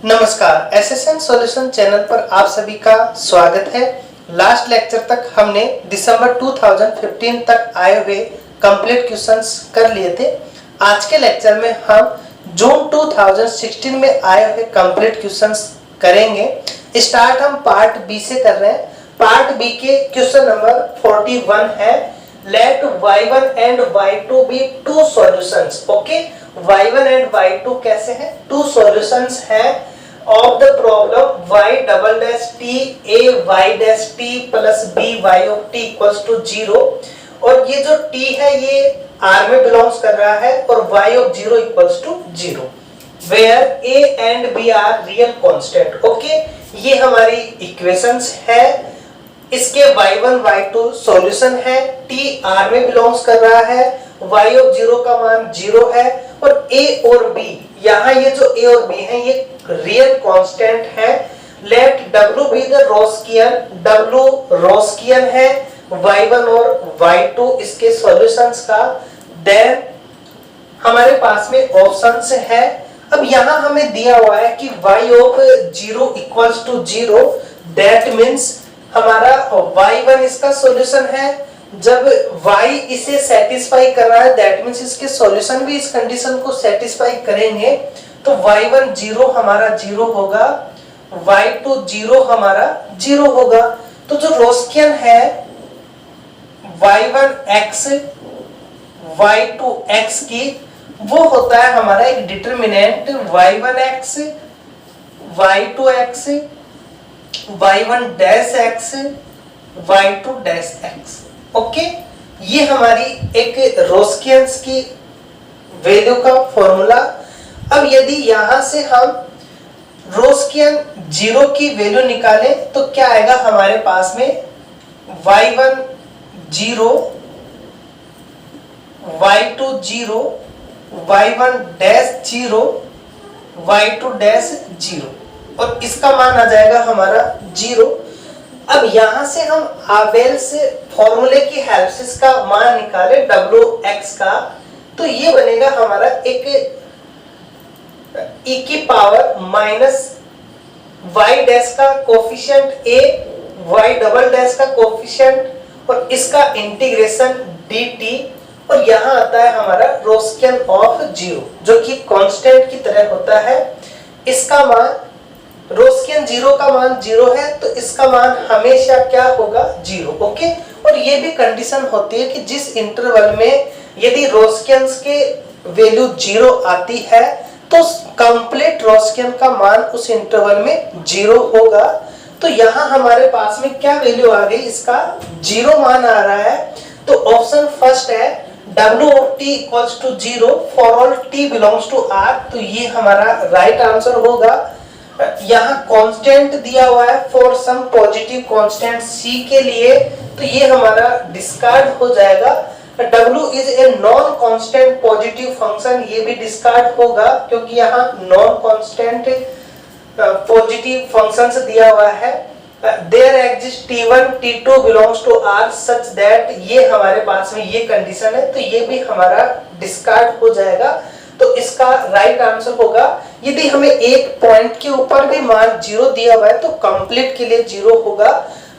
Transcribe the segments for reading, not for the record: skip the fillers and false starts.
नमस्कार, SSN solution channel पर आप सभी का स्वागत है। लास्ट लेक्चर तक हमने दिसंबर 2015 तक आए हुए कंप्लीट क्वेश्चंस कर लिए थे। आज के लेक्चर में हम जून 2016 में आए हुए कंप्लीट क्वेश्चंस करेंगे। स्टार्ट हम पार्ट बी से कर रहे हैं। पार्ट बी के क्वेश्चन नंबर 41 है, let y1 and y2 be two solutions. Okay, y1 and y2 कैसे हैं? टू सॉल्यूशंस हैं of the problem y double dash t a y dash t plus b y of t equals to 0। और ये जो t है ये r में belongs कर रहा है और y of 0 equals to 0 where a and b are real constant. Okay, ये हमारी इक्वेशंस है। इसके y1 y2 सॉल्यूशन है। t r में बिलोंग्स कर रहा है, y ऑफ 0 का मान 0 है और a और b, यहाँ ये जो a और b है ये रियल कांस्टेंट है। Let w be the Wronskian, w Wronskian है y1 और y2 इसके सॉल्यूशंस का। देन हमारे पास में ऑप्शंस है। अब यहाँ हमें दिया हुआ है कि y of 0 equals to 0, that means हमारा y1 इसका सॉल्यूशन है। जब y इसे सेटिस्फाई कर रहा है दैट मीन्स इसके सॉल्यूशन भी इस कंडीशन को सेटिस्फाई करेंगे, तो y1 0 हमारा 0 होगा, y2 0 हमारा 0 होगा। तो जो रोस्कियन है y1 x y2 x की, वो होता है हमारा एक determinant y1 x y2 x y1 dash x y2 dash x। Okay, ये हमारी एक रोस्कियंस की वैल्यू का फॉर्मूला। अब यदि यहां से हम रोस्कियन 0 की वैल्यू निकालें तो क्या आएगा हमारे पास में? y1 0 y2 0 y1 dash 0 y2 dash 0 और इसका मान आ जाएगा हमारा 0। अब यहां से हम आबेल से फॉर्मूले की हेल्प से इसका मान निकाले wx का, तो ये बनेगा हमारा एक e की पावर माइनस y डैश का coefficient a, y double dash का कोफिशिएंट और इसका इंटीग्रेशन dt, और यहाँ आता है हमारा रोस्कियन ऑफ 0 जो कि कांस्टेंट की तरह होता है। इसका मान रोस्कियन 0 का मान 0 है तो इसका मान हमेशा क्या होगा? 0। ओके, और ये भी कंडीशन होती है कि जिस इंटरवल में यदि रोस्कियंस के वैल्यू 0 आती है तो कंप्लीट रोस्कियन का मान उस इंटरवल में 0 होगा। तो यहाँ हमारे पास में क्या वैल्यू आ गई? इसका 0 मान आ रहा है। तो ऑप्शन फर्स्ट है w of t equals to 0 for all t belongs to r, तो ये हमारा राइट आंसर होगा। यहाँ कांस्टेंट दिया हुआ है for some positive constant c के लिए, तो ये हमारा डिस्कार्ड हो जाएगा। w is a non constant positive function, ये भी डिस्कार्ड होगा क्योंकि यहाँ नॉन कांस्टेंट पॉजिटिव फंक्शंस दिया हुआ है। There exist t1 t2 belongs to r such that, ये हमारे पास में ये कंडीशन है तो ये भी हमारा डिस्कार्ड हो जाएगा। तो इसका राइट आंसर होगा, यदि हमें एक पॉइंट के ऊपर भी मान 0 दिया हुआ है तो कंप्लीट के लिए 0 होगा,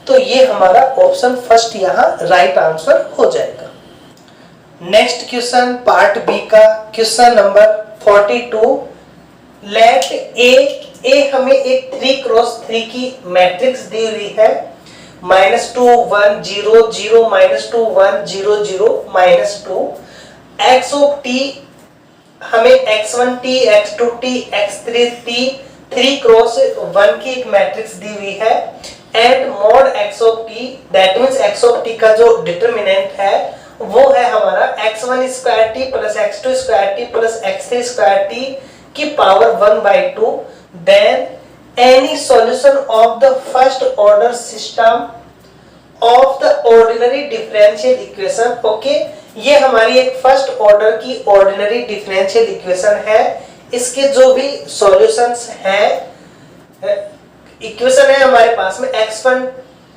तो ये हमारा ऑप्शन फर्स्ट यहाँ राइट आंसर हो जाएगा। नेक्स्ट क्वेश्चन पार्ट बी का क्वेश्चन नंबर 42, लेट ए हमें एक 3x3 की मैट्रिक्स दी हुई है, -2 1 0 0 -2 1 0 0 -2। x ऑफ t हमें x1t x2t x3t 3x1 की एक मैट्रिक्स दी हुई है, and mod x of t, that means x of t का जो डिटरमिनेंट है वो है हमारा x1 square t plus x2 square t plus x3 square t की power 1/2। Then any solution of the first order system of the ordinary differential equation. Okay, ये हमारी एक फर्स्ट ऑर्डर की ऑर्डिनरी डिफरेंशियल इक्वेशन है। इसके जो भी solutions हैं, इक्वेशन है हमारे पास में x1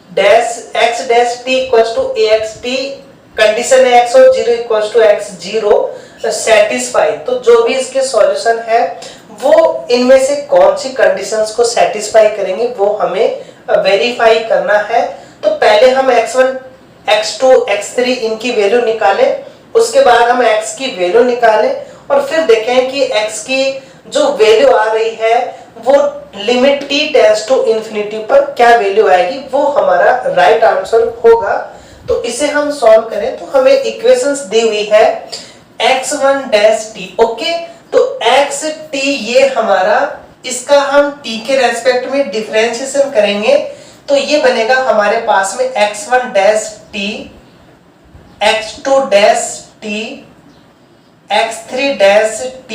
dash x dash t equals to axt, condition है x और 0 इक्वल्स टू x0 सेटिस्फाई। तो जो भी इसके सॉल्यूशन है वो इनमें से कौन सी कंडीशंस को सेटिस्फाई करेंगे वो हमें वेरीफाई करना है। तो पहले हम x1, x2, x3 इनकी वैल्यू निकालें, उसके बाद हम x की वैल्यू निकालें और फिर देखें कि x की जो वैल्यू आ रही है वो limit t tends to infinity पर क्या वैल्यू आएगी, वो हमारा राइट आंसर होगा। तो इसे हम सॉल्व करें तो हमें इक्वेशंस दी हुई है x1 डैश t। ओके, तो xt ये हमारा, इसका हम t के रेस्पेक्ट में डिफरेंशिएशन करेंगे तो ये बनेगा हमारे पास में x1 dash t, x2 dash t, x3 dash t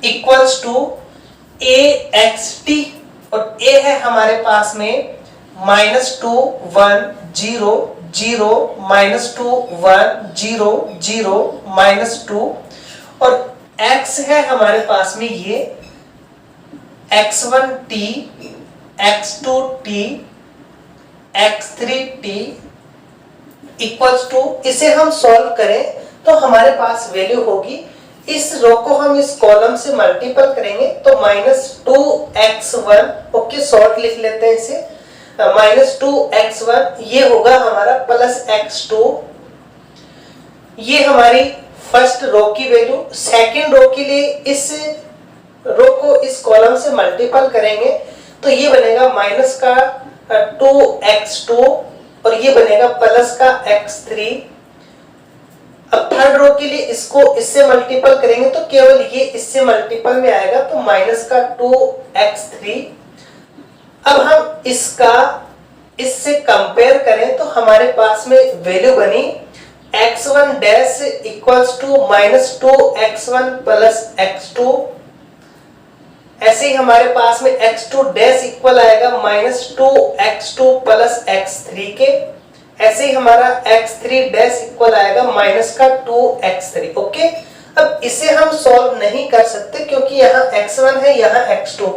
equals to axt, और a है हमारे पास में -2 1 0 0 -2 1 0 0 -2, और x है हमारे पास में ये x1t, x2t, x3t equals to, इसे हम सॉल्व करें तो हमारे पास वैल्यू होगी, इस रो को हम इस कॉलम से मल्टीपल करेंगे तो -2x1, ओके शॉर्ट लिख लेते हैं इसे, -2x1 ये होगा हमारा +x2, ये हमारी फर्स्ट रो की वैल्यू। सेकंड रो के लिए इस रो को इस कॉलम से मल्टीपल करेंगे तो ये बनेगा माइनस का 2x2 और ये बनेगा प्लस का x3। अब थर्ड रो के लिए इसको इससे मल्टीपल करेंगे तो केवल ये इससे मल्टीपल में आएगा तो माइनस का 2x3। अब हम इसका इससे कंपेयर करें तो हमारे पास में वैल्यू बनी x1 dash equals to -2x1 plus x2। ऐसे ही हमारे पास में x2 डैश इक्वल आएगा -2x2 प्लस x3 के। ऐसे ही हमारा x3 डैश इक्वल आएगा -2x3। ओके, अब इसे हम सॉल्व नहीं कर सकते क्योंकि यहाँ x1 है, यहाँ x2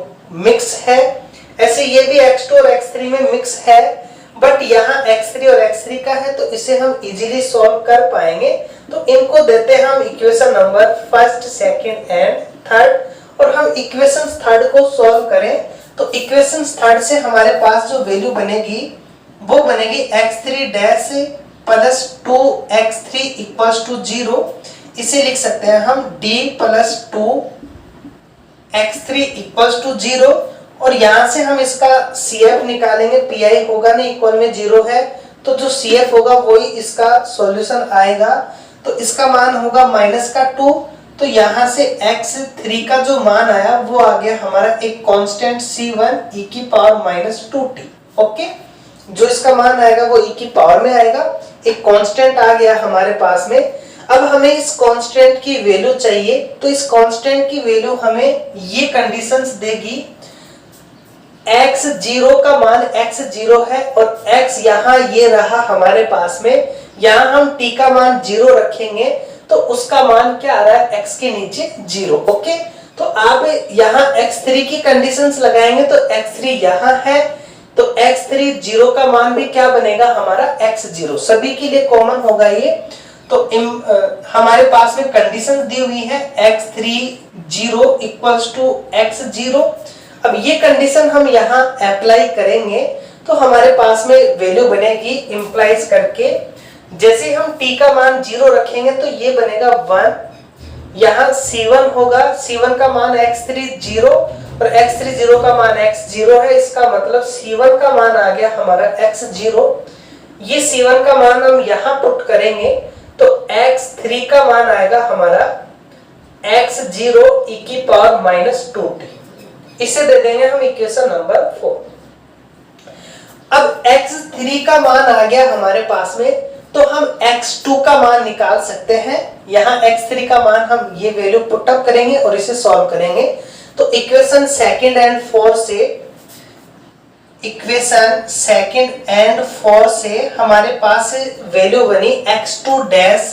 मिक्स है, ऐसे ये भी x2 और x3 में मिक्स है, बट यहाँ x3 और x3 का है तो इसे हम इजीली सॉल्व कर पाएंगे। तो इनको देते हैं हम equation number first, second and third, और हम इक्वेशन थर्ड को सॉल्व करें तो इक्वेशन थर्ड से हमारे पास जो वैल्यू बनेगी वो बनेगी x3 dash plus 2x3 equals to 0। इसे लिख सकते हैं हम d plus 2x3 equals to 0, और यहां से हम इसका CF निकालेंगे, pi होगा नहीं, इक्वल में 0 है तो जो CF होगा वही इसका सॉल्यूशन आएगा। तो इसका मान होगा माइनस का 2, तो यहां से x3 का जो मान आया वो आ गया हमारा एक कांस्टेंट c1 e की पावर -2t। ओके, जो इसका मान आएगा वो e की पावर में आएगा, एक कांस्टेंट आ गया हमारे पास में। अब हमें इस कांस्टेंट की वैल्यू चाहिए तो इस कांस्टेंट की वैल्यू हमें ये कंडीशंस देगी, x0 का मान x0 है और x यहाँ ये रहा हमारे पास में, यहाँ हम t का मान 0 रखेंगे तो उसका मान क्या आ रहा है x के नीचे 0। ओके, तो आप यहाँ x3 की कंडीशंस लगाएंगे तो x3 यहाँ है तो x3 0 का मान भी क्या बनेगा हमारा x0, सभी के लिए कॉमन होगा ये। तो हमारे पास में कंडीशंस दी हुई है x3 0 इक्वल्स टू x0। अब ये कंडीशन हम यहाँ अप्लाई करेंगे तो हमारे पास में वैल्यू बनेगी इंप्लाइज करके, जैसे हम t का मान 0 रखेंगे तो ये बनेगा 1, यहाँ c1 होगा, c1 का मान x3 0 और x3 0 का मान x0 है, इसका मतलब c1 का मान आ गया हमारा x0। ये c1 का मान हम यहाँ पुट करेंगे तो x3 का मान आएगा हमारा x0 e की पावर -2t, इसे दे देंगे हम इक्वेशन नंबर 4। अब x3 का मान आ गया हमारे पास में तो हम x2 का मान निकाल सकते हैं, यहाँ x3 का मान हम ये वैल्यू पुट अप करेंगे और इसे सॉल्व करेंगे। तो इक्वेशन सेकंड एंड फोर से हमारे पास वैल्यू बनी x2 dash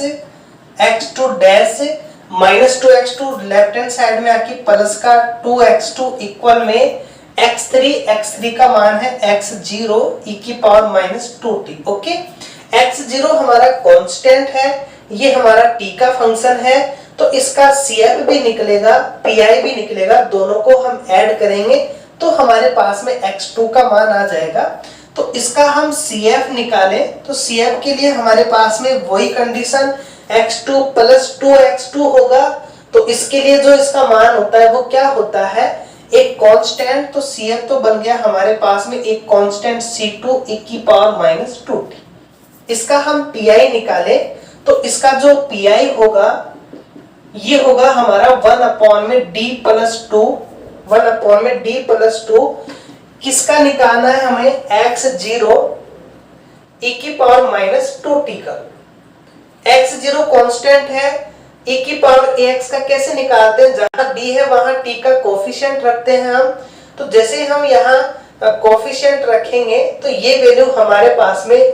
-2x2 left hand side में आके प्लस का 2x2 इक्वल में x3 का मान है x0 e की पावर -2t। ओके, x0 हमारा कांस्टेंट है, ये हमारा t का फंक्शन है, तो इसका CF भी निकलेगा, PI भी निकलेगा, दोनों को हम ऐड करेंगे तो हमारे पास में x2 का मान आ जाएगा। तो इसका हम CF निकालें तो CF के लिए हमारे पास में वही कंडीशन x2 प्लस 2x2 होगा। तो इसके लिए जो इसका मान होता है वो क्या होता है, एक कांस्टेंट। तो CF तो बन गया हमारे पास में एक कांस्टेंट C2 e की पावर माइनस 2t। इसका हम PI निकाले तो इसका जो PI होगा ये होगा हमारा 1 अपॉन में d प्लस 2, 1 अपॉन में d प्लस 2। किसका निकालना है हमें, x0 e की पावर माइनस 2t का। x0 कांस्टेंट है, e की पावर ax का कैसे निकालते हैं, जहां d है वहां t का कोफिशिएंट रखते हैं हम। तो जैसे हम यहाँ कोफिशिएंट रखेंगे तो ये वैल्यू हमारे पास में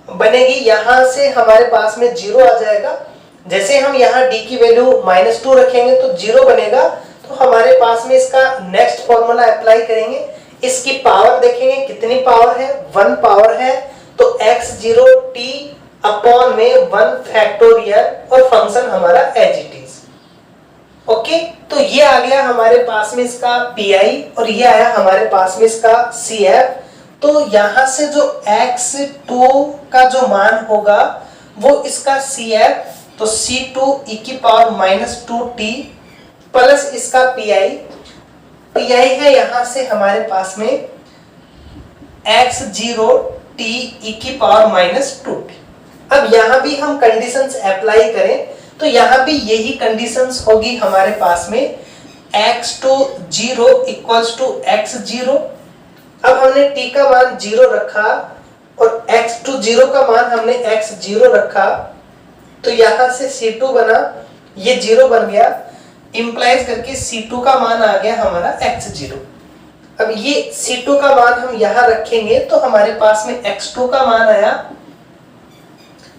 बनेगी, यहां से हमारे पास में 0 आ जाएगा। जैसे हम यहाँ d की वैल्यू -2 रखेंगे तो 0 बनेगा। तो हमारे पास में इसका नेक्स्ट फॉर्मूला अप्लाई करेंगे, इसकी पावर देखेंगे कितनी पावर है, 1 पावर है। तो x0 t अपॉन में 1 फैक्टोरियल और फंक्शन हमारा एज इट इज। ओके, तो ये आ गया हमारे पास में इसका PI और ये आया हमारे पास में इसका CF। तो यहां से जो x2 का जो मान होगा वो इसका CF, तो C2 e की पावर माइनस 2t प्लस इसका PI है यहां से हमारे पास में x0 t e की पावर माइनस 2t। अब यहां भी हम कंडीशंस अप्लाई करें तो यहां भी यही कंडीशंस होगी हमारे पास में, x2 0 इक्वल्स टू x0। अब हमने t का मान 0 रखा और x2 0 का मान हमने x0 रखा, तो यहां से C2 बना, ये 0 बन गया, इंप्लाइज करके C2 का मान आ गया हमारा x0। अब ये C2 का मान हम यहां रखेंगे तो हमारे पास में x2 का मान आया,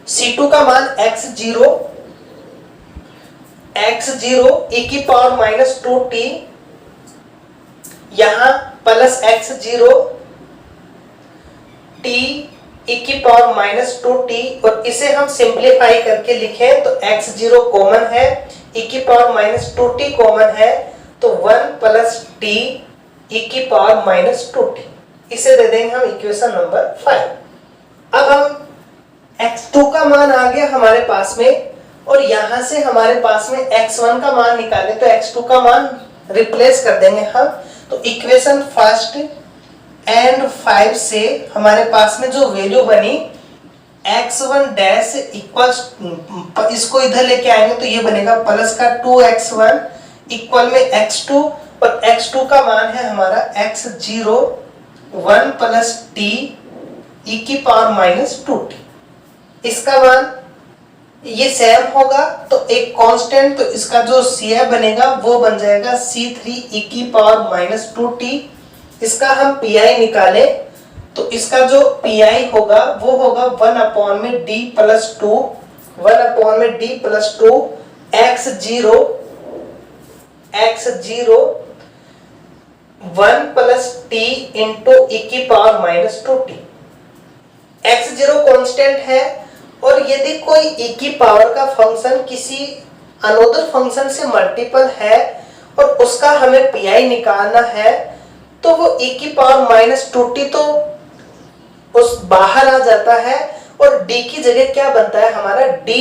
C2 का मान x0 e की पावर माइनस 2t, यहां प्लस x0 t e की पावर माइनस 2t, और इसे हम सिंप्लीफाई करके लिखें तो x0 कॉमन है, e की पावर माइनस 2t कॉमन है, तो 1 प्लस t e की पावर माइनस 2t। इसे दे देंगे हम इक्वेशन नंबर 5। अब हम x2 का मान आ गया हमारे पास में और यहां से हमारे पास में x1 का मान निकाले तो x2 का मान रिप्लेस कर देंगे हम। तो इक्वेशन फर्स्ट एंड 5 से हमारे पास में जो वैल्यू बनी x1 डैश इक्वल्स, इसको इधर लेके आएंगे तो ये बनेगा प्लस का 2x1 इक्वल में x2, और x2 का मान है हमारा x0 1 प्लस t e की पावर माइनस 2t। इसका मान ये सेम होगा तो एक कांस्टेंट, तो इसका जो CF बनेगा वो बन जाएगा C3 e की पावर माइनस 2t। इसका हम PI निकालें तो इसका जो PI होगा वो होगा 1 अपॉन में d प्लस 2, 1 अपॉन में d plus 2 x0 1 plus t into e की power minus 2t। x0 constant है और यदि कोई e की पावर का फंक्शन किसी अनदर फंक्शन से मल्टीपल है और उसका हमें PI निकालना है तो वो e की पावर माइनस 2t तो उस बाहर आ जाता है और d की जगह क्या बनता है हमारा d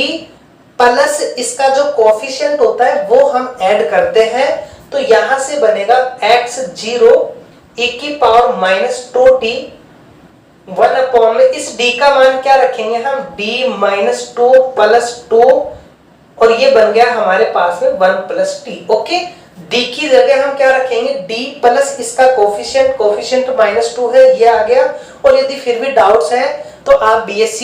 प्लस इसका जो कोफिशिएंट होता है वो हम ऐड करते हैं। तो यहां से बनेगा x0 e की पावर माइनस 2t 1 अपॉन में इस d का मान क्या रखेंगे हम, d माइनस 2 प्लस 2, और ये बन गया हमारे पास में 1 प्लस t। ओके, d की जगह हम क्या रखेंगे, d प्लस इसका कोफिशिएंट माइनस 2 है, ये आ गया। और यदि फिर भी डाउट्स है तो आप BSc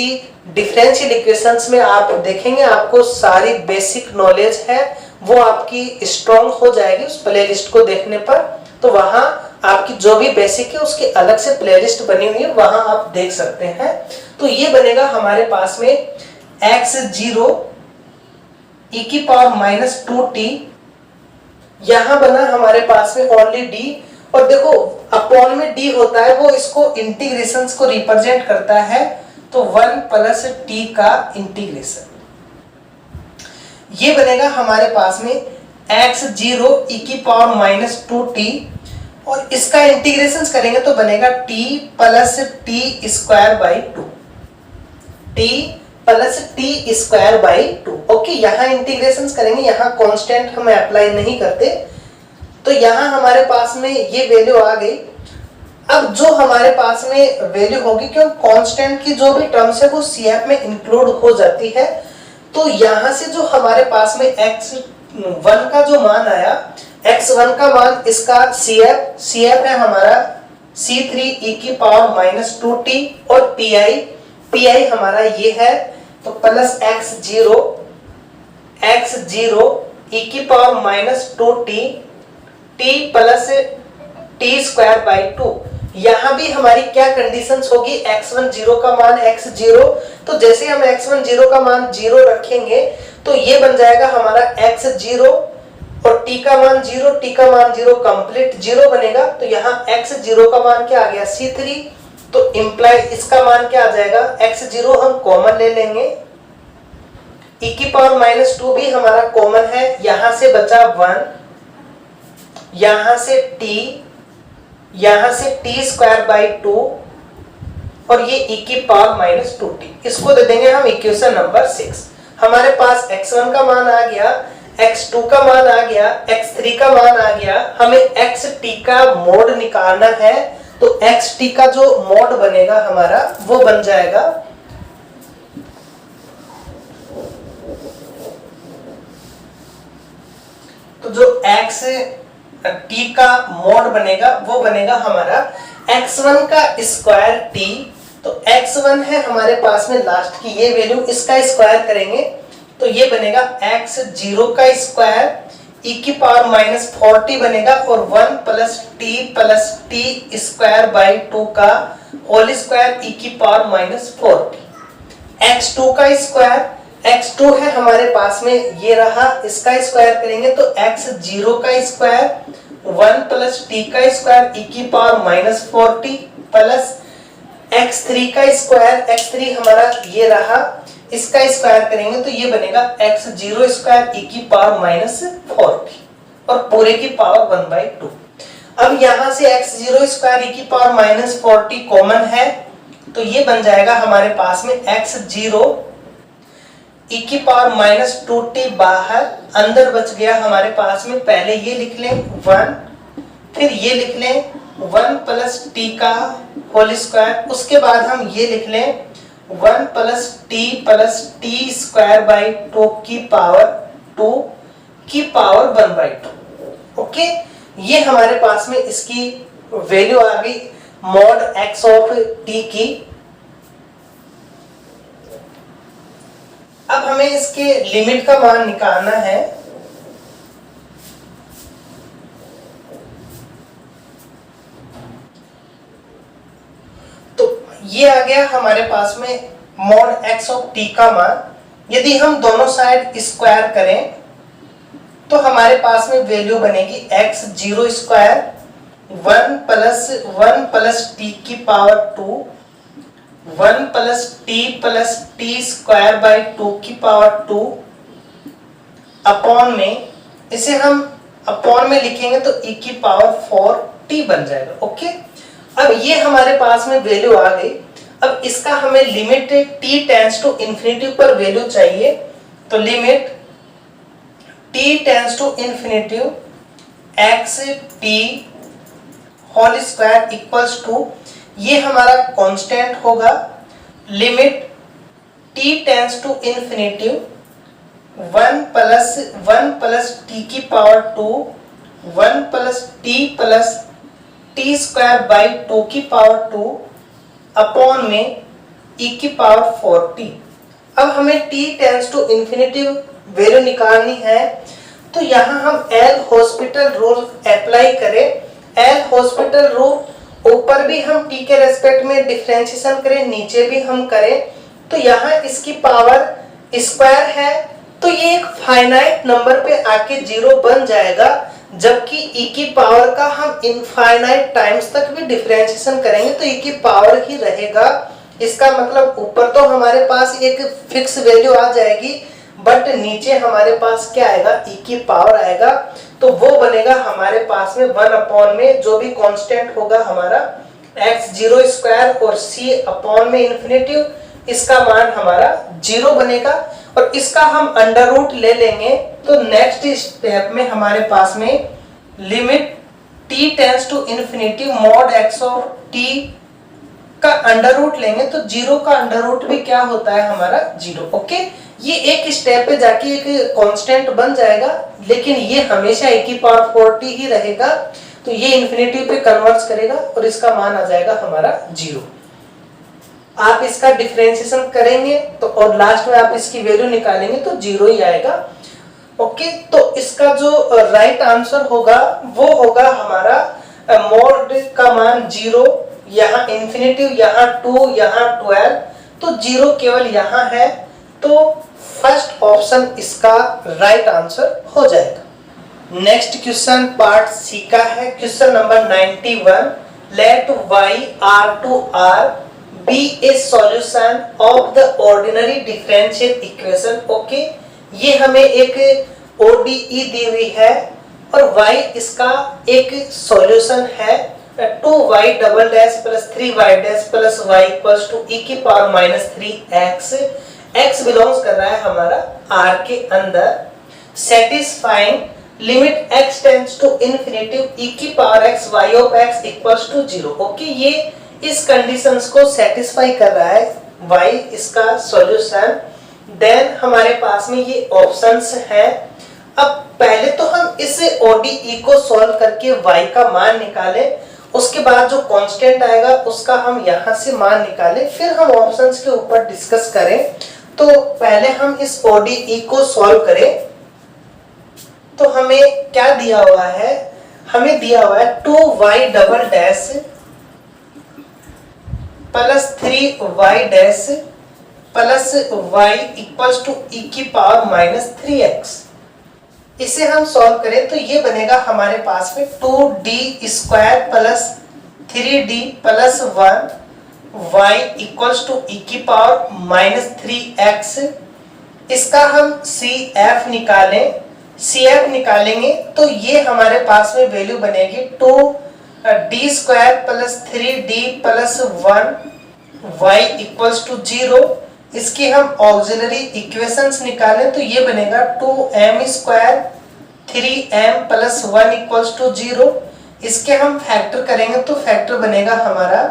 डिफरेंशियल इक्वेशंस में आप देखेंगे, आपको सारी बेसिक नॉलेज है वो आपकी स्ट्रॉन्ग हो जाएगी उस प्लेलिस्ट को देखने पर। तो वहां आपकी जो भी बेसिक है उसकी अलग से प्लेलिस्ट बनी हुई है, वहां आप देख सकते हैं। तो ये बनेगा हमारे पास में x0 e की पावर माइनस 2t, यहां बना हमारे पास में ओनली d, और देखो अपॉन में d होता है वो इसको इंटीग्रेशंस को रिप्रेजेंट करता है, तो 1 प्लस t का इंटीग्रेशन। ये बनेगा हमारे पास में x0 e की पावर माइनस 2t, और इसका इंटीग्रेशन करेंगे तो बनेगा t plus T square by 2, t plus T square by 2। Okay, यहाँ इंटीग्रेशन करेंगे, यहाँ कांस्टेंट हम अप्लाई नहीं करते, तो यहाँ हमारे पास में ये वैल्यू आ गई। अब जो हमारे पास में वैल्यू होगी, क्यों कांस्टेंट की जो भी टर्म्स है वो CF में इंक्लूड हो जाती है, तो यहाँ से जो हमारे पास में x1 का जो मान आया, x1 का मान इसका CF है हमारा C3 e की पावर माइनस 2t, और PI हमारा ये है, तो प्लस x0 e की power minus 2t, t plus T square by 2। यहां भी हमारी क्या कंडीशंस होगी, x1 0 का मान x0, तो जैसे हम x1 0 का मान 0 रखेंगे तो ये बन जाएगा हमारा x0, और t का मान 0, t का मान 0 कंप्लीट 0 बनेगा, तो यहाँ x0 का मान क्या आ गया C3, तो इंप्लाई इसका मान क्या आ जाएगा, x0 हम कॉमन ले लेंगे, e की पावर माइनस 2 भी हमारा कॉमन है, यहां से बचा 1, यहां से टी स्क्वायर बाई 2, और ये e की पावर माइनस 2t, इसको दे देंगे हम इक्वेशन नंबर 6। हमारे पास x1 का मान आ गया, x2 का मान आ गया, x3 का मान आ गया, हमें xt का मोड निकालना है, तो xt का जो मोड बनेगा हमारा वो बन जाएगा तो जो xt का मोड बनेगा वो बनेगा हमारा x1 का स्क्वायर t, तो x1 है हमारे पास में लास्ट की ये वैल्यू, इसका स्क्वायर करेंगे तो ये बनेगा x0 का स्क्वायर e की पावर माइनस 40 बनेगा, और 1 प्लस टी स्क्वायर बाई 2 का होल स्क्वायर e की पावर माइनस 40। x2 का स्क्वायर, x2 है हमारे पास में ये रहा, इसका स्क्वायर करेंगे तो x0 का स्क्वायर 1 प्लस टी का स्क्वायर e की पावर माइनस 40, प्लस x3 का स्क्वायर, x3 हमारा ये रहा, इसका स्क्वायर करेंगे तो ये बनेगा x0 स्क्वायर e की पावर माइनस 40, और पूरे की पावर 1/2। अब यहाँ से x0 स्क्वायर e की पावर माइनस 40 कॉमन है, तो ये बन जाएगा हमारे पास में x0 e की पावर माइनस 2t बाहर, अंदर बच गया हमारे पास में, पहले ये लिख लें 1, फिर ये लिख लें 1 प्लस टी का होल स्क्वायर, उसके बाद हम ये लिख लें 1 प्लस टी स्क्वायर बाई 2 की पावर 2 की पावर 1/2। ओके, ये हमारे पास में इसकी वैल्यू आ गई मॉड x ऑफ t की। अब हमें इसके लिमिट का मान निकालना है, तो ये आ गया हमारे पास में मॉड x ऑफ t का मान। यदि हम दोनों साइड स्क्वायर करें तो हमारे पास में वैल्यू बनेगी x0 स्क्वायर 1 प्लस टी की power 2, 1 plus T square by 2 की पावर 2 अपॉन में, इसे हम अपॉन में लिखेंगे तो e की पावर 4t बन जाएगा। ओके, अब ये हमारे पास में वैल्यू आ गई। अब इसका हमें limit t tends to infinity पर वैल्यू चाहिए, तो limit t tends to infinity x t whole square equals to, ये हमारा कांस्टेंट होगा, limit t tends to infinity 1 plus t की power 2, 1 plus T square by 2 की पावर 2 अपॉन में e की पावर 40। अब हमें t tends to infinity value निकालनी है, तो यहाँ हम एल हॉस्पिटल रूल अप्लाई करें। एल हॉस्पिटल रूल ऊपर भी हम t के रेस्पेक्ट में डिफरेंशिएशन करें, नीचे भी हम करें, तो यहाँ इसकी पावर स्क्वायर है, तो ये एक फाइनाइट नंबर पे आके 0 बन जाएगा, जबकि e की पावर का हम इनफाइनाइट टाइम्स तक भी डिफरेंशिएशन करेंगे तो e की पावर ही रहेगा। इसका मतलब ऊपर तो हमारे पास एक फिक्स वैल्यू आ जाएगी, बट नीचे हमारे पास क्या आएगा, e की पावर आएगा, तो वो बनेगा हमारे पास में 1 अपॉन में जो भी कांस्टेंट होगा हमारा x0 स्क्वायर और c अपॉन में इन्फिनिटी, इसका मान हमारा 0 बनेगा और इसका हम अंडर रूट ले लेंगे। तो नेक्स्ट स्टेप में हमारे पास में limit t tends to infinity mod x of t का अंडर रूट लेंगे तो 0 का अंडर रूट भी क्या होता है हमारा 0। ओके, ये एक स्टेप पे जाके एक कांस्टेंट बन जाएगा, लेकिन ये हमेशा e की पावर 40 ही रहेगा, तो ये इन्फिनिटी पे कन्वर्ट करेगा और इसका मान आ जाएगा हमारा 0। आप इसका डिफरेंशिएशन करेंगे तो और लास्ट में आप इसकी वैल्यू निकालेंगे तो 0 ही आएगा। ओके, तो इसका जो राइट आंसर होगा वो होगा हमारा मॉड का मान 0, यहाँ इन्फिनिटी, यहाँ 2, यहाँ 12, तो 0 केवल यहाँ है, तो फर्स्ट ऑप्शन इसका राइट आंसर हो जाएगा। नेक्स्ट क्वेश्चन पार्ट सी का है, question number 91, let y r be a solution of the ordinary differential equation। Okay, ये हमें एक ODE दी हुई है और y इसका एक सॉल्यूशन है, 2y double dash plus 3y dash plus y equals to e की power minus 3x, x belongs कर रहा है हमारा r के अंदर, satisfying limit x tends to infinity e की power x y of x equals to 0। Okay, ये इस कंडीशंस को सेटिस्फाई कर रहा है y इसका सॉल्यूशन। देन हमारे पास में ये ऑप्शंस हैं। अब पहले तो हम इस ODE को सॉल्व करके y का मान निकालें, उसके बाद जो कांस्टेंट आएगा उसका हम यहाँ से मान निकालें, फिर हम ऑप्शंस के ऊपर डिस्कस करें। तो पहले हम इस ODE को सॉल्व करें। तो हमें क्या दिया हुआ है, हमें दिया हुआ है 2y double dash plus 3y dash plus y equals to e की पावर माइनस 3x। इसे हम सॉल्व करें तो ये बनेगा हमारे पास में 2d square plus 3d plus 1 y equals to e की पावर माइनस 3x। इसका हम CF निकालें, CF निकालेंगे तो ये हमारे पास में वैल्यू बनेगी 2d square plus 3d plus 1 y equals to 0। इसकी हम ऑक्सिलरी इक्वेशंस निकालें तो ये बनेगा 2m square 3m plus 1 equals to 0। इसके हम फैक्टर करेंगे तो फैक्टर बनेगा हमारा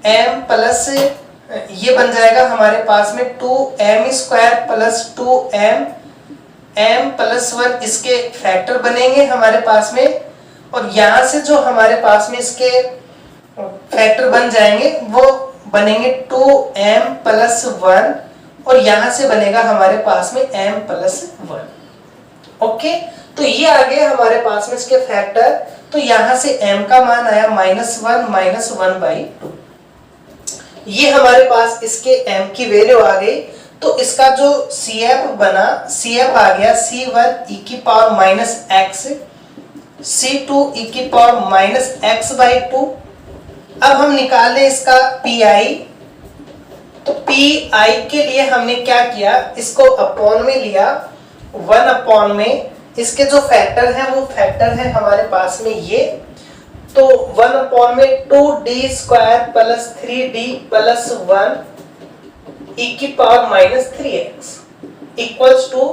m प्लस, ये बन जाएगा हमारे पास में 2m square plus 2m m plus 1, इसके फैक्टर बनेंगे हमारे पास में, और यहाँ से जो हमारे पास में इसके फैक्टर बन जाएंगे वो बनेंगे 2m प्लस 1 और यहाँ से बनेगा हमारे पास में m प्लस 1। ओके, तो ये आ गए हमारे पास में इसके फैक्टर। तो यहाँ से m का मान आया -1 माइनस 1/2, ये हमारे पास इसके m की वैल्यू आ गई। तो इसका जो CF बना, CF आ गया C1 e की power minus x, C2 e की पावर माइनस x/2। अब हम निकाल लें इसका PI। तो PI के लिए हमने क्या किया, इसको अपॉन में लिया, 1 अपॉन में, इसके जो फैक्टर हैं वो फैक्टर है हमारे पास में ये, तो 1 अपॉन में 2d square plus 3d plus 1 e की power minus 3x equals to,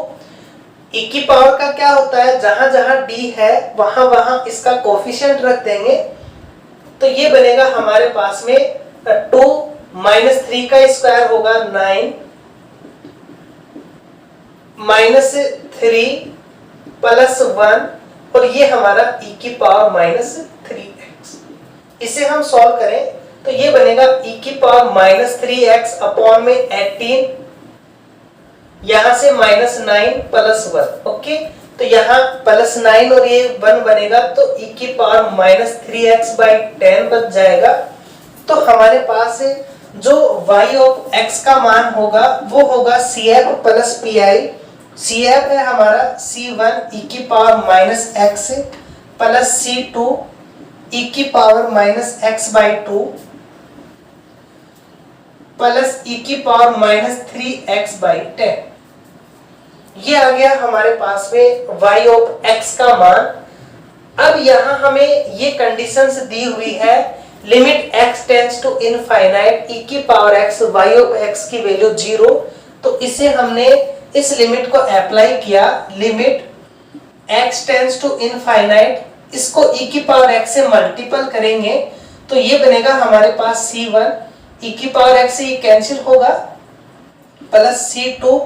e की पावर का क्या होता है, जहां जहां d है वहां वहां इसका कोफिशिएंट रख देंगे, तो ये बनेगा हमारे पास में 2 माइनस 3 का स्क्वायर होगा 9 माइनस 3 प्लस 1 और ये हमारा e की पावर माइनस 3x। इसे हम सॉल्व करें तो ये बनेगा e की पावर माइनस 3x अपॉन में 18, यहां से माइनस 9 प्लस 1। ओके, तो यहाँ प्लस 9 और ये 1 बनेगा तो e की पावर माइनस 3x/10 बच जाएगा। तो हमारे पास जो y ऑफ x का मान होगा वो होगा CF प्लस PI। CF है हमारा C1 e की power minus x plus C2 e की power minus x/2 plus e की पावर माइनस 3x/10। ये आ गया हमारे पास में y ऑफ x का मान। अब यहाँ हमें ये कंडीशंस दी हुई है, limit x tends to infinite e की power x, y of x की वैल्यू 0। तो इसे हमने इस लिमिट को अप्लाई किया, limit x tends to infinite, इसको e की पावर x से मल्टीपल करेंगे तो ये बनेगा हमारे पास c1, e की पावर x से ये कैंसिल होगा, प्लस c2,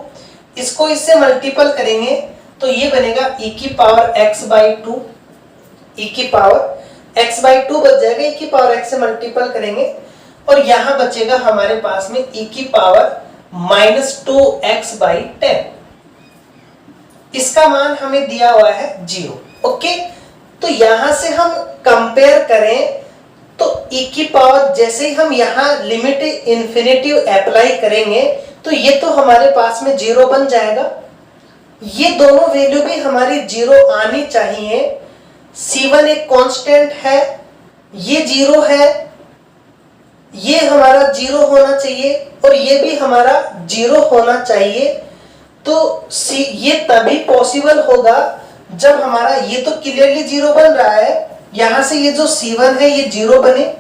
इसको इससे मल्टीपल करेंगे तो ये बनेगा e की पावर x/2, e की पावर x/2 बच जाएगा, e की पावर x से मल्टीपल करेंगे और यहां बचेगा हमारे पास में e की पावर -2x/10। इसका मान हमें दिया हुआ है 0। ओके, तो यहां से हम कंपेयर करें तो e की पावर, जैसे ही हम यहां लिमिट इंफिनिटिव अप्लाई करेंगे तो ये तो हमारे पास में 0 बन जाएगा। ये दोनों वैल्यू भी हमारी 0 आनी चाहिए। c1 एक कांस्टेंट है, ये 0 है, ये हमारा 0 होना चाहिए और ये भी हमारा 0 होना चाहिए। तो ये तभी पॉसिबल होगा जब हमारा ये तो क्लियरली 0 बन रहा है, यहां से ये जो c1 है ये 0 बने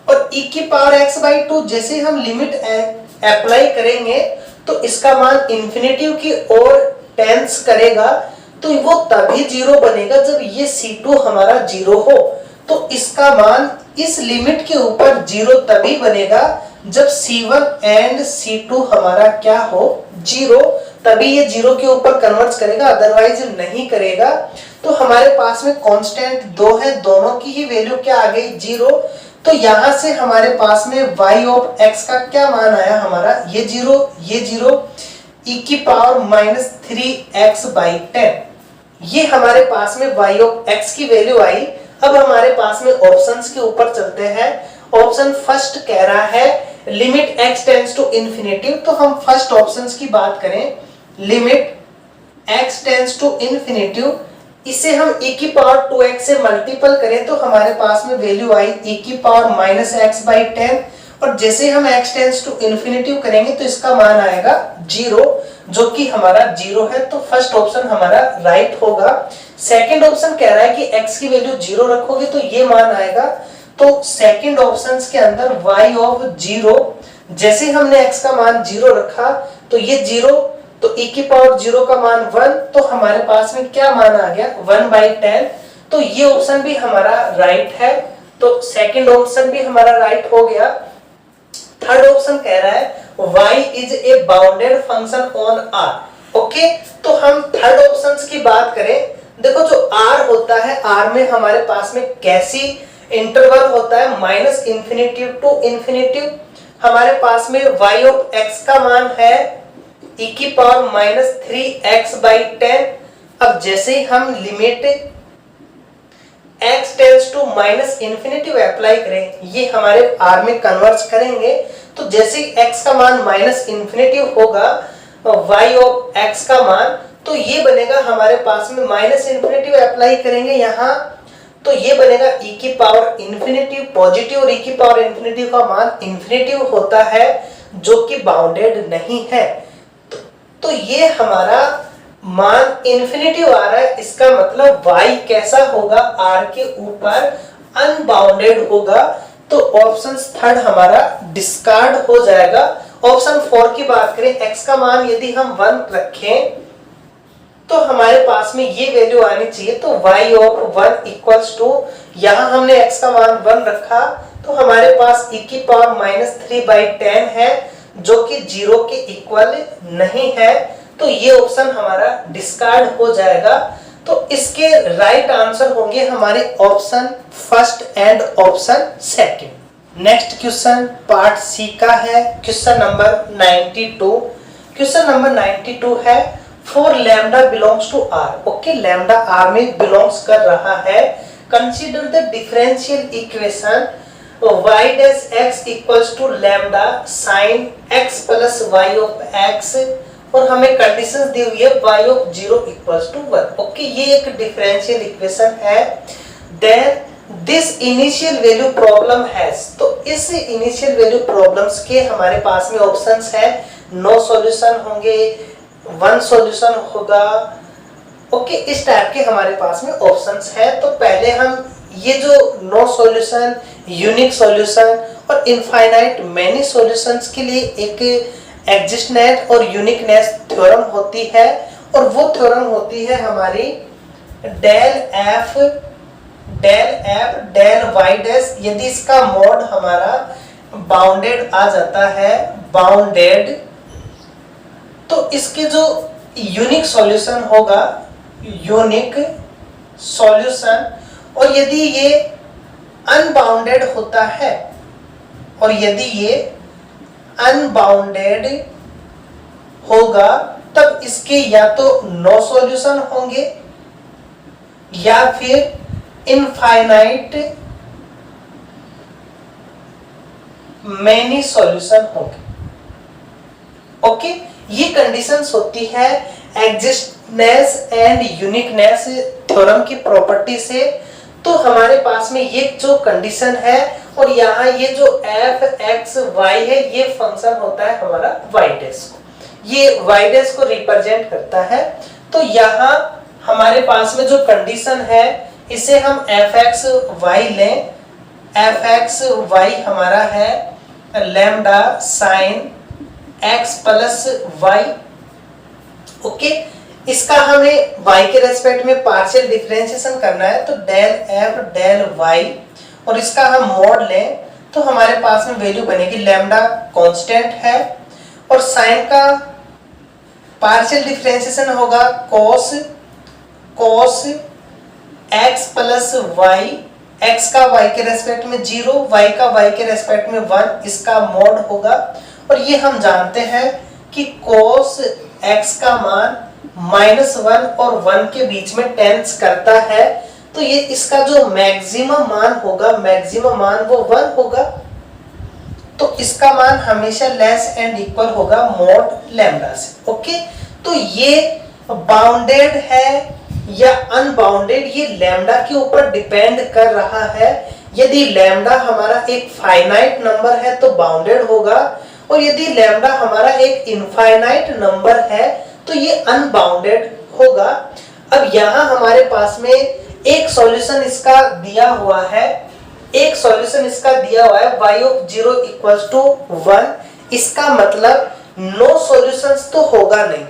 और e की पावर x/2 जैसे हम लिमिट अप्लाई करेंगे तो इसका मान इंफिनिटी की ओर टेंस करेगा तो वो तभी 0 बनेगा जब ये c2 हमारा 0 हो। तो इसका मान इस लिमिट के ऊपर 0 तभी बनेगा जब c1 एंड c2 हमारा क्या हो, 0, तभी ये 0 के ऊपर कन्वर्ट करेगा, अदरवाइज नहीं करेगा। तो हमारे पास में कांस्टेंट 2 है, दोनों की ही वैल्यू क्या आ गई, 0। तो यहां से हमारे पास में y ऑफ x का क्या मान आया हमारा, ये 0, ये 0, e की पावर -3x/10, ये हमारे पास में y ऑफ x की वैल्यू आई। अब हमारे पास में ऑप्शंस के ऊपर चलते हैं। ऑप्शन फर्स्ट कह रहा है limit x tends to infinity, तो हम फर्स्ट ऑप्शंस की बात करें, limit x tends to infinity, इसे हम e की पावर 2x से मल्टीपल करें तो हमारे पास में वैल्यू आई e की पावर -x/10 और जैसे हम x टेंड्स टू इन्फिनिटी करेंगे तो इसका मान आएगा 0, जो कि हमारा 0 है। तो फर्स्ट ऑप्शन हमारा राइट होगा। सेकंड ऑप्शन कह रहा है कि x की वैल्यू 0 रखोगे तो ये मान आएगा। तो सेकंड ऑप्शंस के अंदर y ऑफ 0, जैसे हमने x का मान 0 रखा तो ये 0, तो e की पावर 0 का मान 1, तो हमारे पास में क्या मान आ गया, 1/10। तो ये ऑप्शन भी हमारा राइट है, तो सेकंड ऑप्शन भी हमारा राइट हो गया। थर्ड ऑप्शन कह रहा है y is a bounded function on r। Okay, तो हम थर्ड ऑप्शंस की बात करें, देखो जो r होता है, r में हमारे पास में कैसी इंटरवल होता है, -इंफिनिटी टू इन्फिनिटी। हमारे पास में y ऑफ x का मान है e की पावर -3x/10। अब जैसे ही हम limit x tends to -infinity apply करें, ये हमारे r में कन्वर्ट करेंगे तो जैसे ही x का मान -इंफिनिटी होगा, y ऑफ x का मान, तो ये बनेगा हमारे पास में -इंफिनिटी अप्लाई करेंगे यहाँ, तो ये बनेगा e की पावर इंफिनिटी पॉजिटिव और e की पावर इंफिनिटी का मान इंफिनिटी होता है जो कि बाउंडेड नहीं है। तो ये हमारा मान इंफिनिटी आ रहा है, इसका मतलब y कैसा होगा, r के ऊपर अनबाउंडेड होगा। तो ऑप्शन थर्ड हमारा डिस्कार्ड हो जाएगा। ऑप्शन 4 की बात करें, x का मान यदि हम 1 रखें तो हमारे पास में ये वैल्यू आनी चाहिए, तो y ऑफ 1 इक्वल्स टू, यहाँ हमने x का मान 1 रखा तो हमारे पास e की पावर -3/10 है जो कि 0 के इक्वल नहीं है। तो ये ऑप्शन हमारा डिस्कार्ड हो जाएगा। तो इसके राइट आंसर होंगे हमारे option first and option second. Next question part C का है, क्वेश्चन नंबर 92। क्वेश्चन नंबर 92 है for lambda belongs to R. Okay, lambda R में बिलोंग्स कर रहा है। Consider the differential equation y dash x equals to lambda sin x plus y of x और हमें conditions दी हुई है y of 0 equals to 1। Okay, ये एक डिफरेंशियल इक्वेशन है। Then this initial value problem has, तो इस इनिशियल वैल्यू प्रॉब्लम्स के हमारे पास में ऑप्शंस है, नो सॉल्यूशन होंगे, वन सॉल्यूशन होगा। ओके, इस टाइप के हमारे पास में ऑप्शंस है। तो पहले हम ये जो नो सॉल्यूशन, यूनिक सॉल्यूशन और इनफाइनाइट मैनी सॉल्यूशंस के लिए एक एग्जिस्टनेस और यूनिकनेस थ्योरम होती है, और वो थ्योरम होती है हमारी del F del Y dash. यदि इसका मोड हमारा बाउंडेड आ जाता है, बाउंडेड, तो इसके जो यूनिक सॉल्यूशन होगा, यूनिक सॉल्यूशन, और यदि ये अनबाउंडेड होता है, और यदि ये अनबाउंडेड होगा, तब इसके या तो नो सॉल्यूशन होंगे या फिर इनफाइनाइट मैनी सॉल्यूशन होंगे। ओके, ये कंडीशंस होती है एग्जिस्टनेस एंड यूनिकनेस थ्योरम की प्रॉपर्टी से। तो हमारे पास में ये जो कंडीशन है, और यहाँ ये जो एफ एक्स वाई है, ये फंक्शन होता है हमारा वाई डैश को, ये वाई डैश को रिप्रेजेंट करता है। तो यहाँ हमारे पास में जो कंडीशन है, इसे हम एफ एक्स वाई लें। एफ एक्स वाई हमारा है lambda sine X plus Y. Okay, इसका हमें y के रेस्पेक्ट में पार्शियल डिफरेंशिएशन करना है, तो डेल एफ डेल y, और इसका हम मोड लें तो हमारे पास में वैल्यू बनेगी लैम्डा कांस्टेंट है, और साइन का पार्शियल डिफरेंशिएशन होगा cos x plus y, x का y के रेस्पेक्ट में 0, y का y के रेस्पेक्ट में 1, इसका मोड होगा। और ये हम जानते हैं कि cos x का मान -1 और 1 के बीच में टेंस करता है, तो ये इसका जो मैक्सिमम मान होगा, मैक्सिमम मान वो 1 होगा, तो इसका मान हमेशा लेस एंड इक्वल होगा मोड लैम्डा से। ओके, तो ये बाउंडेड है या अनबाउंडेड, ये लैम्डा के ऊपर डिपेंड कर रहा है। यदि लैम्डा हमारा एक फाइनाइट नंबर है तो बाउंडेड होगा, और यदि लैम्डा हमारा एक इनफाइनाइट नंबर है तो ये अनबाउंडेड होगा। अब यहाँ हमारे पास में एक सॉल्यूशन इसका दिया हुआ है, एक सॉल्यूशन इसका दिया हुआ है y ऑफ 0 इक्वल्स टू 1। इसका मतलब नो सॉल्यूशंस तो होगा नहीं,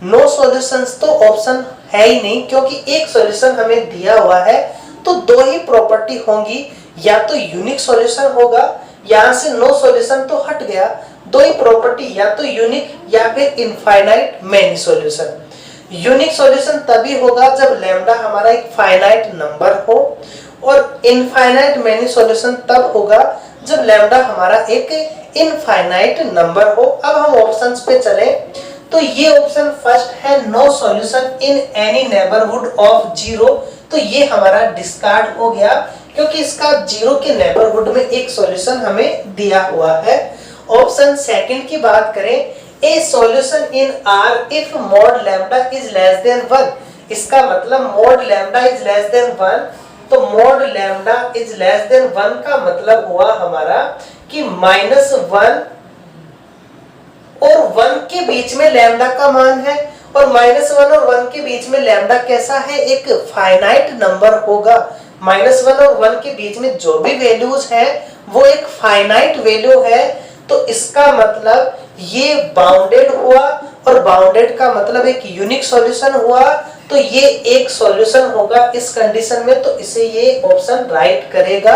नो सॉल्यूशंस तो ऑप्शन है ही नहीं, क्योंकि एक सॉल्यूशन हमें दिया हुआ है। तो दो ही प्रॉपर्टी होंगी, या तो यूनिक सॉल्यूशन होगा, यहाँ से नो सॉल्यूशन तो हट गया, दो ही प्रॉपर्टी, या तो यूनिक या फिर infinite many solution. Unique solution तभी होगा जब लैम्डा हमारा एक फाइनाइट नंबर हो, और इनफाइनाइट मैनी सॉल्यूशन तब होगा जब लैम्डा हमारा एक इनफाइनाइट नंबर हो। अब हम ऑप्शंस पे चलें, तो ये ऑप्शन फर्स्ट है no solution in any neighbourhood of 0, तो ये हमारा डिस्कार्ड हो गया, क्योंकि इसका 0 के नेबरहुड में एक सॉल्यूशन हमें दिया हुआ है। ऑप्शन सेकंड की बात करें, ए solution in are if mod lambda is less than 1, इसका मतलब mod lambda is less than 1, तो mod lambda is less than 1 का मतलब हुआ हमारा कि -1 और 1 के बीच में लैम्डा का मान है, और -1 और 1 के बीच में लैम्डा कैसा है, एक फाइनाइट नंबर होगा। -1 और 1 के बीच में जो भी वैल्यूज है वो एक फाइनाइट वैल्यू है, तो इसका मतलब ये बाउंडेड हुआ, और बाउंडेड का मतलब एक यूनिक सॉल्यूशन हुआ, तो ये एक सॉल्यूशन होगा इस कंडीशन में, तो इसे ये ऑप्शन राइट करेगा।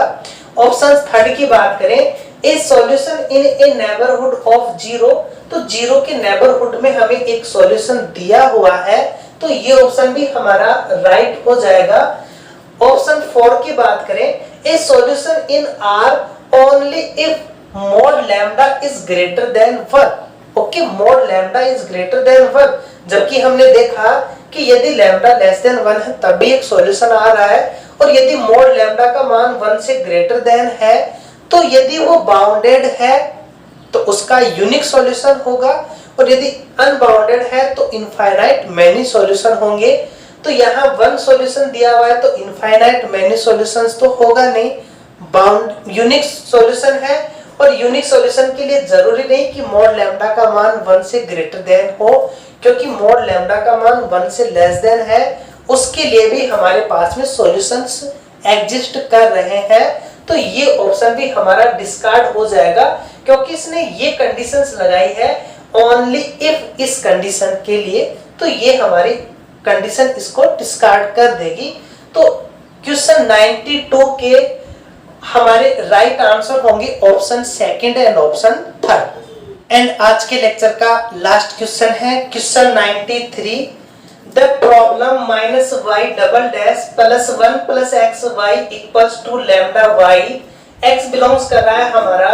ऑप्शन थर्ड की बात करें, ए solution in A neighbourhood of 0, तो 0 के नेबरहुड में हमें एक सॉल्यूशन दिया हुआ है, तो ये ऑप्शन भी हमारा राइट हो जाएगा। ऑप्शन 4 की बात करें, ए solution in are only if mod lambda is greater than 1, okay, mod lambda is greater than 1, जबकि हमने देखा कि यदि लैम्डा लेस देन 1 है तब भी एक सॉल्यूशन आ रहा है, और यदि mod lambda का मान 1 से ग्रेटर देन है, तो यदि वो बाउंडेड है तो उसका यूनिक सॉल्यूशन होगा, और यदि अनबाउंडेड है तो इनफाइनाइट मैनी सॉल्यूशन होंगे। तो यहाँ 1 सॉल्यूशन दिया हुआ है तो इनफाइनाइट मैनी सॉल्यूशंस तो होगा नहीं, बाउंड यूनिक सॉल्यूशन है, और यूनिक सॉल्यूशन के लिए जरूरी नहीं कि मॉड लैम्डा का मान 1 से ग्रेटर देन हो, क्योंकि मोड लैम्डा का मान 1 से लेस देन है, उसके लिए भी हमारे पास में सॉल्यूशंस एग्जिस्ट कर रहे हैं। तो ये ऑप्शन भी हमारा डिस्कार्ड हो जाएगा, क्योंकि इसने ये कंडीशंस लगाई है ओनली इफ इस कंडीशन के लिए, तो ये हमारी कंडीशन इसको डिस्कार्ड कर देगी। तो क्वेश्चन 92 के हमारे राइट आंसर होंगे option second and option third. And आज के लेक्चर का लास्ट क्वेश्चन है question 93। The problem -y double dash plus 1 plus X Y equals to lambda Y, X belongs कर रहा है हमारा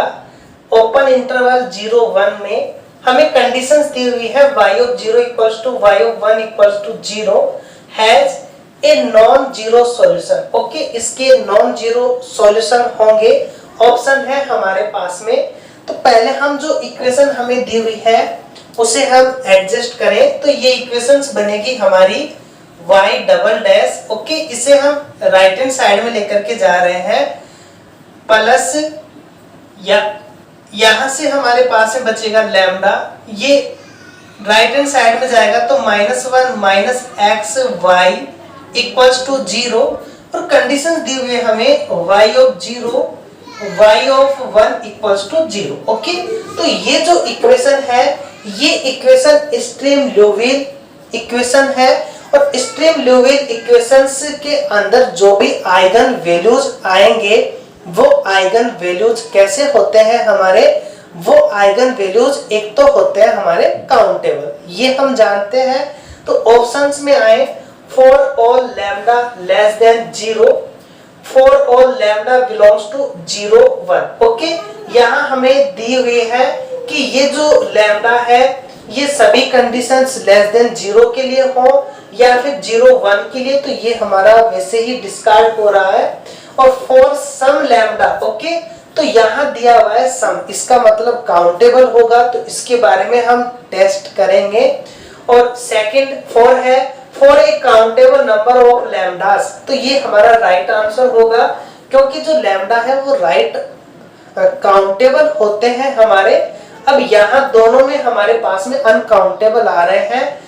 ओपन इंटरवल 0-1 में। हमें कंडीशंस दी हुई है y of 0 equals to y of 1 equals to 0 has a non zero solution. Okay, इसके नॉन जीरो सॉल्यूशन होंगे, ऑप्शन है हमारे पास में। तो पहले हम जो इक्वेशन हमें दी हुई है उसे हम एडजस्ट करें, तो ये इक्वेशंस बनेगी हमारी y डबल डैश। ओके, इसे हम राइट हैंड साइड में लेकर के जा रहे हैं, प्लस या यहां से हमारे पास में बचेगा लैम्डा, ये राइट हैंड साइड में जाएगा तो -1 minus X Y equals to 0, और कंडीशन दी हुई है हमें y of 0 y of 1 equals to 0। Okay, तो ये जो इक्वेशन है ये इक्वेशन स्ट्रीम ल्यूविल इक्वेशन है, और स्ट्रीम ल्यूविल इक्वेशंस के अंदर जो भी आइगन वैल्यूज आएंगे वो आइगन वैल्यूज कैसे होते हैं हमारे, वो आइगन वैल्यूज एक तो होते हैं हमारे काउंटेबल, ये हम जानते हैं। तो ऑप्शंस में आए for all lambda less than 0, for all lambda belongs to 0 1। Okay, यहाँ हमें दी हुई है कि ये जो लैम्डा है ये सभी कंडीशंस लेस देन 0 के लिए हो या फिर 0 1 के लिए, तो ये हमारा वैसे ही डिस्कार्ड हो रहा है। और फॉर सम लैम्डा, ओके, तो यहाँ दिया हुआ है सम, इसका मतलब काउंटेबल होगा, तो इसके बारे में हम टेस्ट करेंगे। और सेकंड फॉर है for a countable number of lambdas, तो ये हमारा राइट आंसर होगा, क्योंकि जो लैम्डा है वो राइट काउंटेबल होते हैं हमारे। अब यहाँ दोनों में हमारे पास में अनकाउंटेबल आ रहे हैं,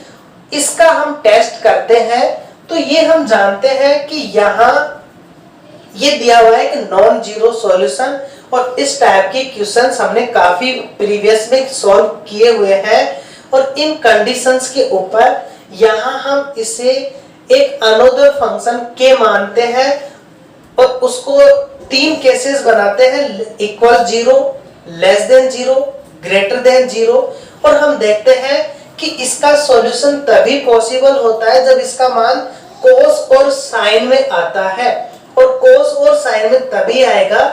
इसका हम टेस्ट करते हैं। तो ये हम जानते हैं कि यहाँ ये दिया हुआ है कि नॉन जीरो सॉल्यूशन, और इस टाइप के क्वेश्चंस हमने काफी प्रीवियस में सॉल्व किए हुए हैं, और इन कंडीशंस के ऊपर यहाँ हम इसे एक अनदर फंक्शन के मानते हैं, और उसको 3 केसेस बनाते हैं, equal 0, less than 0, greater than 0, और हम देखते हैं कि इसका सॉल्यूशन तभी पॉसिबल होता है जब इसका मान कोस और साइन में आता है, और कोस और साइन में तभी आएगा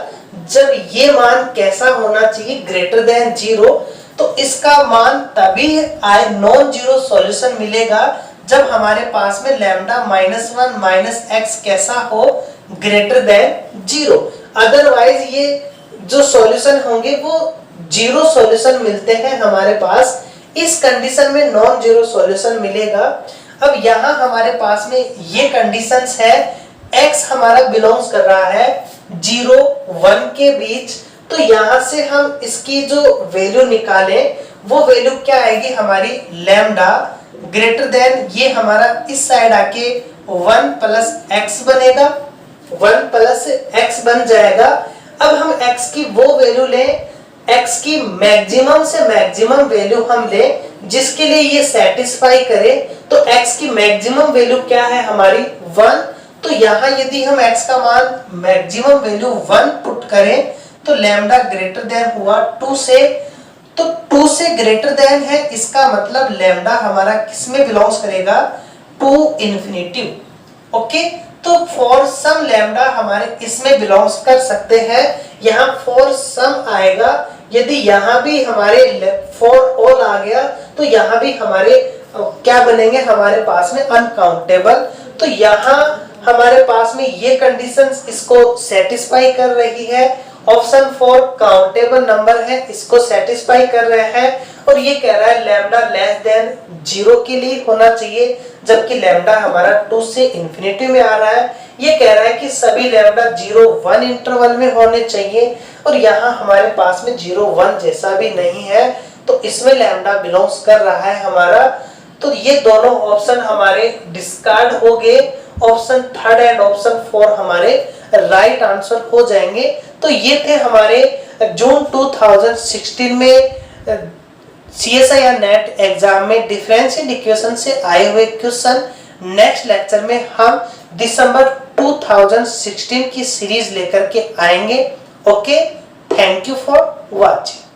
जब ये मान कैसा होना चाहिए, ग्रेटर देन 0। तो इसका मान तभी आए नॉन जीरो सॉल्यूशन मिलेगा जब हमारे पास में लैम्डा -1 माइनस एक्स कैसा हो, ग्रेटर देन 0। अदरवाइज ये जो सॉल्यूशन होंगे वो जीरो सॉल्यूशन मिलते हैं हमारे पास, इस कंडीशन में नॉन जीरो सॉल्यूशन मिलेगा। अब यहाँ हमारे पास में ये कंडीशंस है, x हमारा बिलोंग्स कर रहा है 0 1 के बीच, तो यहाँ से हम इसकी जो वैल्यू निकालें वो वैल्यू क्या आएगी हमारी, लैम्डा ग्रेटर देन, ये हमारा इस साइड आके 1 प्लस एक्स बनेगा, 1 प्लस एक्स बन जाएगा। अब हम x की वो वैल्यू लें, x की मैक्सिमम से मैक्सिमम वैल्यू हम लें जिसके लिए ये सेटिस्फाई करे। तो x की मैक्सिमम वैल्यू क्या है हमारी 1, तो यहाँ यदि हम x का मान मैक्सिमम वैल्यू 1 पुट करें तो लैम्डा ग्रेटर देन हुआ 2 से, तो 2 से ग्रेटर देन है, इसका मतलब लैम्डा हमारा किसमें बिलोंग्स करेगा, टू इन्फिनिटिव। ओके, तो फॉर सम लैम्डा हमारे इसमें बिलोंग्स कर सकते हैं, यहाँ फॉर सम आएगा। यदि यहाँ भी हमारे फॉर ऑल आ गया तो यहाँ भी हमारे क्या बनेंगे हमारे पास में अनकाउंटेबल। तो यहाँ हमारे पास में ये कंडीशंस इसको सेटिस्फाई कर रही है, ऑप्शन 4 काउंटेबल नंबर है इसको सेटिस्फाई कर रहे हैं, और ये कह रहा है लैम्डा लेस देन 0 के लिए होना चाहिए, जबकि लैम्डा हमारा 2 से इंफिनिटी में आ रहा है। ये कह रहा है कि सभी लैम्डा 0 1 इंटरवल में होने चाहिए, और यहाँ हमारे पास में 0 1 जैसा भी नहीं है, तो इसमें लैम्डा बिलोंग्स कर रहा है हमारा तो ये दोनों ऑप्शन हमारे डिस्कार्ड हो गए, ऑप्शन 3 एंड ऑप्शन 4 हमारे राइट आंसर हो जाएंगे। तो ये थे हमारे जून 2016 में CSI या नेट एग्जाम में डिफरेंशियल इक्वेशन से आए हुए क्वेश्चन। नेक्स्ट लेक्चर में हम दिसंबर 2016 की सीरीज लेकर के आएंगे। Okay, thank you for watching.